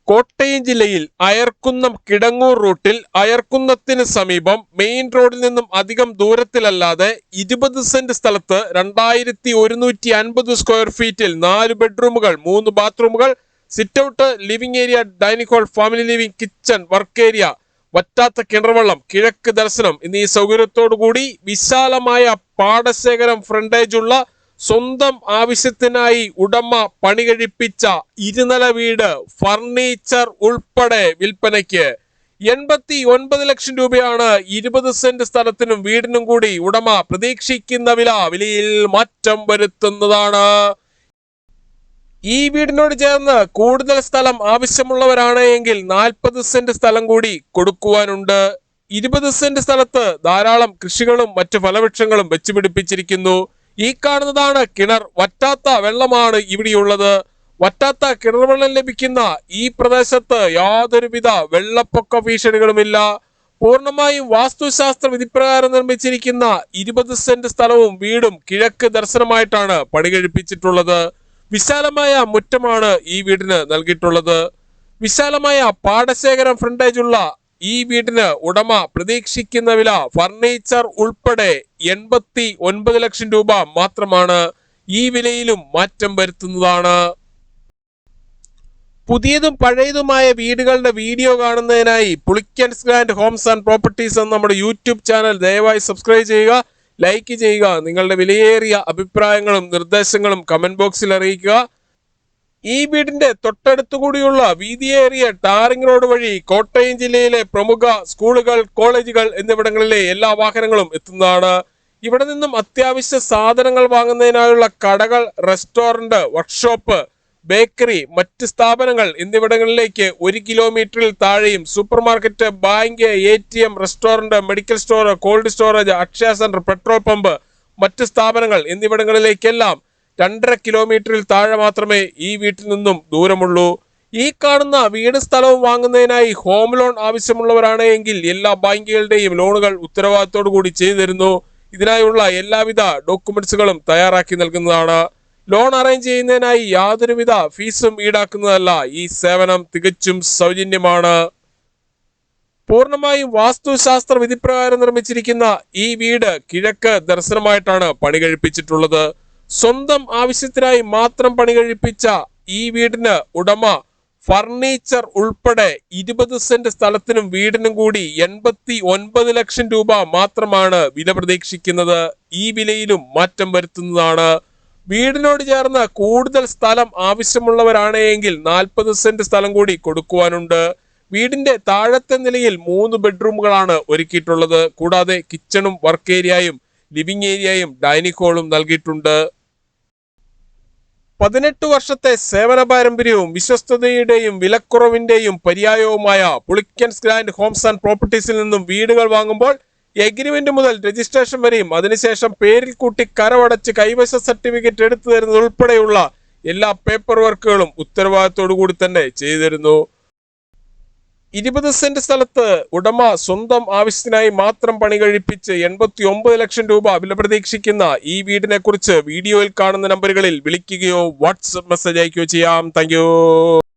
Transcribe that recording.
കോട്ടയം ജില്ലയിൽ അയർക്കുന്നം കിടങ്ങൂർ റൂട്ടിൽ അയർക്കുന്നത്തിന് സമീപം മെയിൻ റോഡിൽ നിന്നും അധികം ദൂരത്തിലല്ലാതെ 20 സെന്റ് സ്ഥലത്ത് 2150 സ്ക്വയർ ഫീറ്റിൽ 4 ബെഡ്റൂമുകൾ 3 ബാത്റൂമുകൾ, sit out, living area, dining hall, family living, kitchen, work area, വറ്റാത്ത കിണർവെള്ളം, കിഴക്ക് ദർശനം എന്നീ സൗകര്യത്തോടുകൂടി വിശാലമായ പാടശേഖരം ഫ്രണ്ടേജ് ഉള്ള സ്വന്തം ആവശ്യത്തിനായി ഉടമ പണി കഴിപ്പിച്ച ഇരുനില വീട് ഫർണിച്ചർ ഉൾപ്പെടെ വിൽപ്പനയ്ക്ക് 89 ലക്ഷം രൂപയാണ് 20 സെന്റ് സ്ഥലത്തിനും വീടിനും കൂടി ഉടമ പ്രതീക്ഷിക്കുന്ന വിലയിൽ മാറ്റം വരുത്തുന്നതാണ്. ഈ വീടിനോട് ചേർന്ന് കൂടുതൽ സ്ഥലം ആവശ്യമുള്ളവരാണ് എങ്കിൽ 40 സെന്റ് സ്ഥലം കൂടി കൊടുക്കുവാനുണ്ട്. 20 സെന്റ് സ്ഥലത്ത് ധാരാളം കൃഷികളും മറ്റു ഫലവൃക്ഷങ്ങളും വെച്ചുപിടിപ്പിച്ചിരിക്കുന്നു. ഈ കാണുന്നതാണ് കിണർ. വറ്റാത്ത വെള്ളമാണ് ഇവിടെയുള്ളത്. വറ്റാത്ത കിണർ വെള്ളം ലഭിക്കുന്ന ഈ പ്രദേശത്ത് യാതൊരുവിധ വെള്ളപ്പൊക്ക ഭീഷണികളുമില്ല. പൂർണ്ണമായും വാസ്തുശാസ്ത്ര വിധിപ്രകാരം നിർമ്മിച്ചിരിക്കുന്ന 20 സെന്റ് സ്ഥലവും വീടും കിഴക്ക് ദർശനമായിട്ടാണ് പണി കഴിപ്പിച്ചിട്ടുള്ളത്. വിശാലമായ മുറ്റമാണ് ഈ വീടിന് നൽകിയിട്ടുള്ളത്. വിശാലമായ പാടശേഖരം ഫ്രണ്ടേജ് ഉള്ള ഈ വീടിന് ഉടമ പ്രതീക്ഷിക്കുന്ന വില ഫർണിച്ചർ ഉൾപ്പെടെ 89 ലക്ഷം രൂപ മാത്രമാണ്. ഈ വിലയിലും മാറ്റം വരുത്തുന്നതാണ്. പുതിയതും പഴയതുമായ വീടുകളുടെ വീഡിയോ കാണുന്നതിനായി Pulickans grand Holmes and properties എന്ന നമ്മുടെ യൂട്യൂബ് ചാനൽ ദയവായി സബ്സ്ക്രൈബ് ചെയ്യുക, ലൈക്ക് ചെയ്യുക. നിങ്ങളുടെ വിലയേറിയ അഭിപ്രായങ്ങളും നിർദ്ദേശങ്ങളും കമന്റ് ബോക്സിൽ അറിയിക്കുക. ഈ വീടിന്റെ തൊട്ടടുത്തുകൂടിയുള്ള വീതിയേറിയ ടാറിംഗ് റോഡ് വഴി കോട്ടയം ജില്ലയിലെ പ്രമുഖ സ്കൂളുകൾ, കോളേജുകൾ എന്നിവിടങ്ങളിലെ എല്ലാ വാഹനങ്ങളും എത്തുന്നതാണ്. ഇവിടെ നിന്നും അത്യാവശ്യ സാധനങ്ങൾ വാങ്ങുന്നതിനായുള്ള കടകൾ, റെസ്റ്റോറന്റ്, വർക്ക്ഷോപ്പ്, ബേക്കറി, മറ്റ് സ്ഥാപനങ്ങൾ എന്നിവിടങ്ങളിലേക്ക് 1 കിലോമീറ്ററിൽ താഴെയും super market, bank, ATM, restaurant, medical store, cold storage, Akshaya centre, petrol pump, മറ്റ് സ്ഥാപനങ്ങൾ എന്നിവിടങ്ങളിലേക്കെല്ലാം 2.5 കിലോമീറ്ററിൽ താഴെ മാത്രമേ ഈ വീട്ടിൽ നിന്നും ദൂരമുള്ളൂ. ഈ കാണുന്ന വീട് സ്ഥലവും വാങ്ങുന്നതിനായി ഹോം ലോൺ ആവശ്യമുള്ളവരാണ് എങ്കിൽ എല്ലാ ബാങ്കുകളുടെയും ലോണുകൾ ഉത്തരവാദിത്തോടു കൂടി ചെയ്തു തരുന്നു. ഇതിനായുള്ള എല്ലാവിധ ഡോക്യുമെന്റ്സുകളും തയ്യാറാക്കി നൽകുന്നതാണ്. ലോൺ അറേഞ്ച് ചെയ്യുന്നതിനായി യാതൊരുവിധ ഫീസും ഈടാക്കുന്നതല്ല. ഈ സേവനം തികച്ചും സൗജന്യമാണ്. പൂർണ്ണമായും വാസ്തുശാസ്ത്ര വിധിപ്രകാരം നിർമ്മിച്ചിരിക്കുന്ന ഈ വീട് കിഴക്ക് ദർശനമായിട്ടാണ് പണി കഴിപ്പിച്ചിട്ടുള്ളത്. സ്വന്തം ആവശ്യത്തിനായി മാത്രം പണി കഴിപ്പിച്ച ഈ വീടിന് ഉടമ ഫർണിച്ചർ ഉൾപ്പെടെ 20 സെന്റ് സ്ഥലത്തിനും വീടിനും കൂടി 89 ലക്ഷം രൂപ മാത്രമാണ് വില പ്രതീക്ഷിക്കുന്നത്. ഈ വിലയിലും മാറ്റം വരുത്തുന്നതാണ്. വീടിനോട് ചേർന്ന് കൂടുതൽ സ്ഥലം ആവശ്യമുള്ളവരാണ് എങ്കിൽ 40 സെന്റ് സ്ഥലം കൂടി കൊടുക്കുവാനുണ്ട്. വീടിന്റെ താഴത്തെ നിലയിൽ 3 ബെഡ്റൂമുകളാണ് ഒരുക്കിയിട്ടുള്ളത്. കൂടാതെ കിച്ചണും വർക്ക് ഏരിയയും ലിവിംഗ് ഏരിയയും ഡൈനിങ് ഹാളും നൽകിയിട്ടുണ്ട്. 18 വർഷത്തെ സേവന പാരമ്പര്യവും വിശ്വസ്തതയുടെയും വിലക്കുറവിന്റെയും പര്യായവുമായ പുളിക്കൻസ് ഗ്രാൻഡ് ഹോംസ് ആൻഡ് പ്രോപ്പർട്ടീസിൽ നിന്നും വീടുകൾ വാങ്ങുമ്പോൾ എഗ്രിമെന്റ് മുതൽ രജിസ്ട്രേഷൻ വരെയും അതിനുശേഷം പേരിൽ കൂട്ടി കരമടച്ച് കൈവശ സർട്ടിഫിക്കറ്റ് എടുത്തു തരുന്നത് ഉൾപ്പെടെയുള്ള എല്ലാ പേപ്പർ വർക്കുകളും ഉത്തരവാദിത്തോടു കൂടി തന്നെ ചെയ്തു തരുന്നു. 20 സെന്റ് സ്ഥലത്ത് ഉടമ സ്വന്തം ആവശ്യത്തിനായി മാത്രം പണി കഴിപ്പിച്ച് 89 ലക്ഷം രൂപ വില പ്രതീക്ഷിക്കുന്ന ഈ വീടിനെ കുറിച്ച് വീഡിയോയിൽ കാണുന്ന നമ്പറുകളിൽ വിളിക്കുകയോ വാട്സ്ആപ്പ് മെസ്സേജ് അയക്കുകയോ ചെയ്യാം. താങ്ക്